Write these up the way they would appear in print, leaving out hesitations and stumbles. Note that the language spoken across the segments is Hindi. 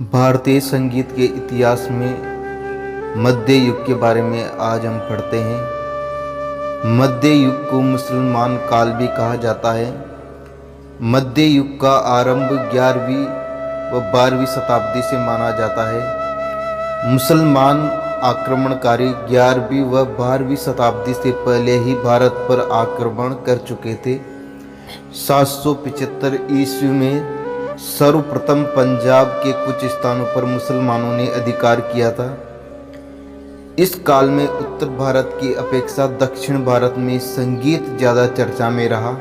भारतीय संगीत के इतिहास में मध्य युग के बारे में आज हम पढ़ते हैं। मध्य युग को मुसलमान काल भी कहा जाता है। मध्य युग का आरंभ 11वीं व 12वीं शताब्दी से माना जाता है। मुसलमान आक्रमणकारी 11वीं व 12वीं शताब्दी से पहले ही भारत पर आक्रमण कर चुके थे। 775 ईस्वी में सर्वप्रथम पंजाब के कुछ स्थानों पर मुसलमानों ने अधिकार किया था। इस काल में उत्तर भारत की अपेक्षा दक्षिण भारत में संगीत ज़्यादा चर्चा में रहा।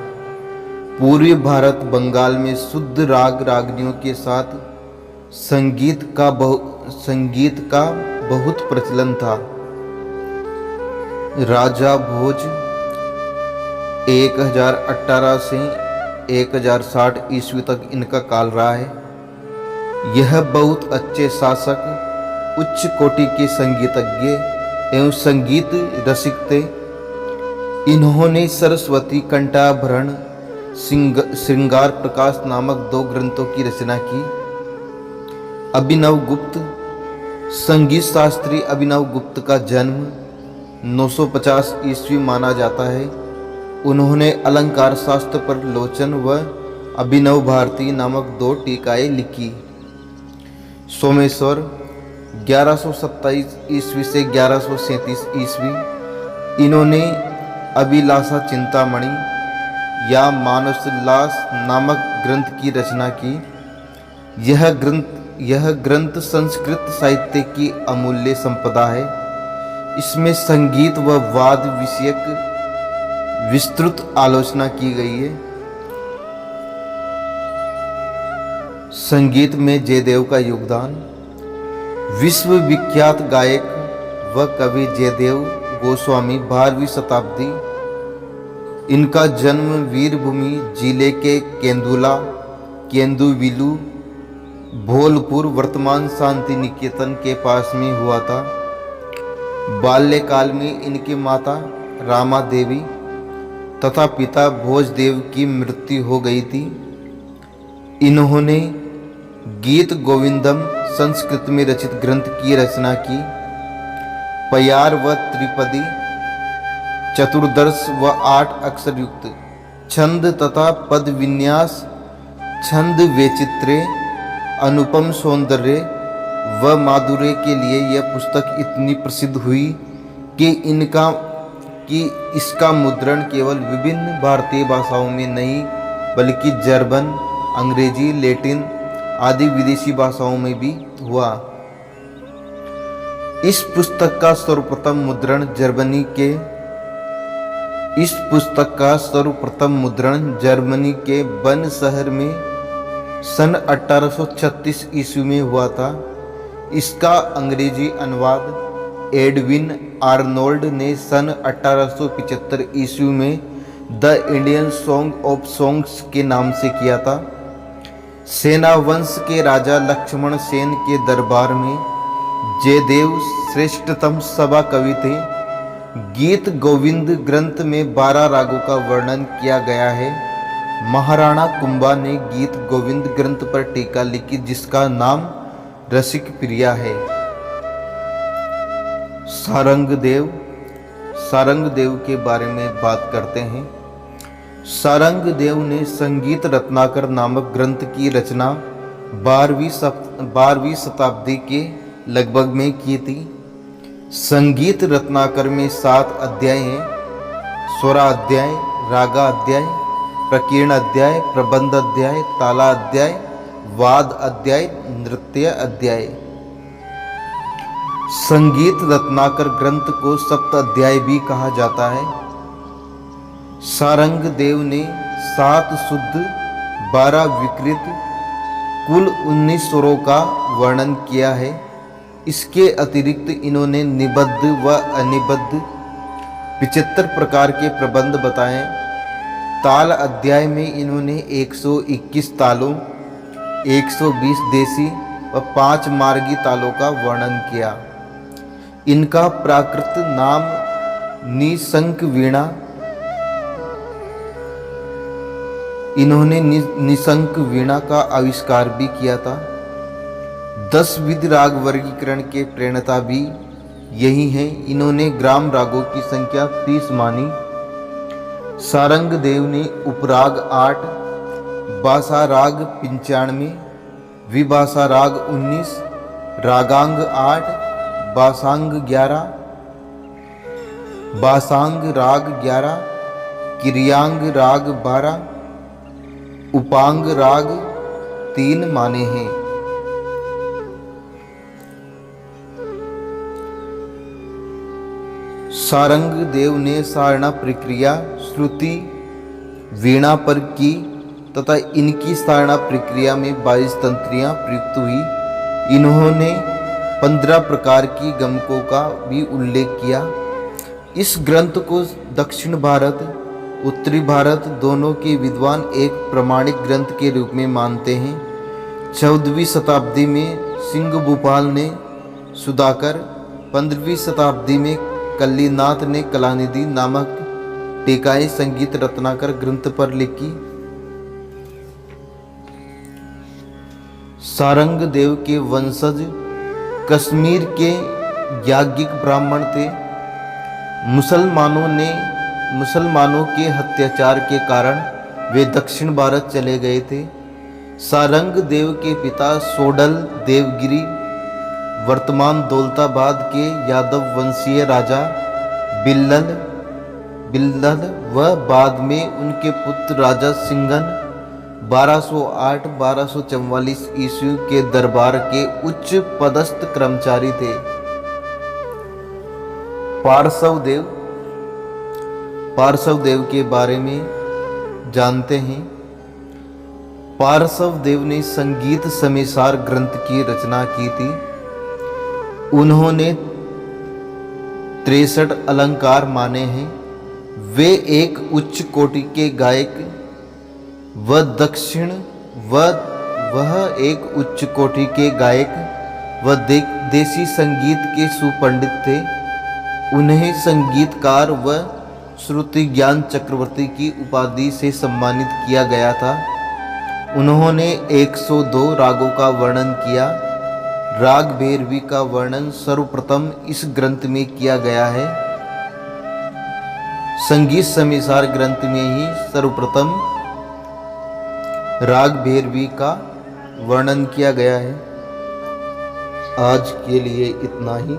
पूर्वी भारत बंगाल में शुद्ध राग रागनियों के साथ संगीत का बहुत प्रचलन था। राजा भोज 1018 से 1060 ईस्वी तक इनका काल रहा है। यह बहुत अच्छे शासक, उच्च कोटि के संगीतज्ञ एवं संगीत रसिक थे। इन्होंने सरस्वती कंठाभरण, श्रृंगार प्रकाश नामक 2 ग्रंथों की रचना की। अभिनव गुप्त, संगीत शास्त्री अभिनव गुप्त का जन्म 950 ईस्वी माना जाता है। उन्होंने अलंकार शास्त्र पर लोचन व अभिनव भारती नामक 2 टीकाएँ लिखी। सोमेश्वर 1127 ईस्वी से 1137 ईस्वी, इन्होंने अभिलाषा चिंतामणि या मानसोल्लास नामक ग्रंथ की रचना की। यह ग्रंथ संस्कृत साहित्य की अमूल्य संपदा है। इसमें संगीत व वाद विषयक विस्तृत आलोचना की गई है। संगीत में जयदेव का योगदान। विश्व विख्यात गायक व कवि जयदेव गोस्वामी 12वीं शताब्दी। इनका जन्म वीरभूमि जिले के केंदुविलु भोलपुर वर्तमान शांति निकेतन के पास में हुआ था। बाल्यकाल में इनकी माता रामा देवी तथा पिता भोजदेव की मृत्यु हो गई थी। इन्होंने गीत गोविंदम संस्कृत में रचित ग्रंथ की रचना की। पयार व त्रिपदी, चतुर्दश व 8 अक्षर युक्त छंद तथा पद विन्यास, छंद वैचित्र्य, अनुपम सौंदर्य व माधुर्य के लिए यह पुस्तक इतनी प्रसिद्ध हुई कि इसका मुद्रण केवल विभिन्न भारतीय भाषाओं में नहीं बल्कि जर्मन, अंग्रेजी, लैटिन आदि विदेशी भाषाओं में भी हुआ। इस पुस्तक का सर्वप्रथम मुद्रण जर्मनी के बर्न शहर में सन 1836 ईस्वी में हुआ था। इसका अंग्रेजी अनुवाद एडविन आर्नोल्ड ने सन 1875 ईस्वी में the Indian song of songs के नाम से किया था। सेना वंश के राजा लक्ष्मण सेन के दरबार में जयदेव श्रेष्ठतम सभा कवि थे। गीत गोविंद ग्रंथ में 12 रागों का वर्णन किया गया है। महाराणा कुंभा ने गीत गोविंद ग्रंथ पर टीका लिखी जिसका नाम रसिक प्रिया है। सारंगदेव के बारे में बात करते हैं। सारंगदेव ने संगीत रत्नाकर नामक ग्रंथ की रचना 12वीं शताब्दी के लगभग में की थी। संगीत रत्नाकर में 7 अध्याय हैं। स्वराध्याय, रागाध्याय, प्रकीर्ण अध्याय, प्रबंध अध्याय, ताला अध्याय, वाद अध्याय, नृत्य अध्याय। संगीत रत्नाकर ग्रंथ को सप्त अध्याय भी कहा जाता है। सारंगदेव ने 7 शुद्ध, 12 विकृत, कुल 19 स्वरों का वर्णन किया है। इसके अतिरिक्त इन्होंने निबद्ध व अनिबद्ध 75 प्रकार के प्रबंध बताए। ताल अध्याय में इन्होंने 121 तालों, 120 देसी व 5 मार्गी तालों का वर्णन किया। इनका प्राकृत नाम निशंक वीणा। इन्होंने निशंक वीणा का आविष्कार भी किया था। 10 विध राग वर्गीकरण के प्रणेता भी यही हैं। इन्होंने ग्राम रागों की संख्या 30 मानी। सारंग देव ने उपराग 8, बासा राग 95, विभाषा राग 19, रागांग 8, बासांग 11, बासांग राग 11, किरियांग राग 12, उपांग राग 3 माने हैं। सारंग देव ने सारणा प्रक्रिया श्रुति वीणा पर की तथा इनकी सारणा प्रक्रिया में 22 तंत्रियां प्रयुक्त हुई। इन्होंने 15 प्रकार की गमकों का भी उल्लेख किया। इस ग्रंथ को दक्षिण भारत उत्तरी भारत दोनों के विद्वान एक प्रमाणिक ग्रंथ के रूप में मानते हैं। 14वीं शताब्दी में सिंह भूपाल ने सुधाकर, 15वीं शताब्दी में कल्लीनाथ ने कलानिधि नामक टीकाएं संगीत रत्नाकर ग्रंथ पर लिखी। सारंग देव के वंशज कश्मीर के याज्ञिक ब्राह्मण थे। मुसलमानों के अत्याचार के कारण वे दक्षिण भारत चले गए थे। सारंग देव के पिता सोडल देवगिरी वर्तमान दौलताबाद के यादव वंशीय राजा बिल्लल व बाद में उनके पुत्र राजा सिंघन 1208-1244 ईस्वी के दरबार के उच्च पदस्थ कर्मचारी थे। पार्श्व देव के बारे में जानते हैं। पार्श्व देव ने संगीत समिसार ग्रंथ की रचना की थी। उन्होंने 63 अलंकार माने हैं। वे एक उच्च कोटि के गायक व देसी संगीत के सुपंडित थे। उन्हें संगीतकार व श्रुति ज्ञान चक्रवर्ती की उपाधि से सम्मानित किया गया था। उन्होंने 102 रागों का वर्णन किया। राग भैरवी का वर्णन सर्वप्रथम इस ग्रंथ में किया गया है। संगीत समिसार ग्रंथ में ही सर्वप्रथम राग भैरवी का वर्णन किया गया है। आज के लिए इतना ही।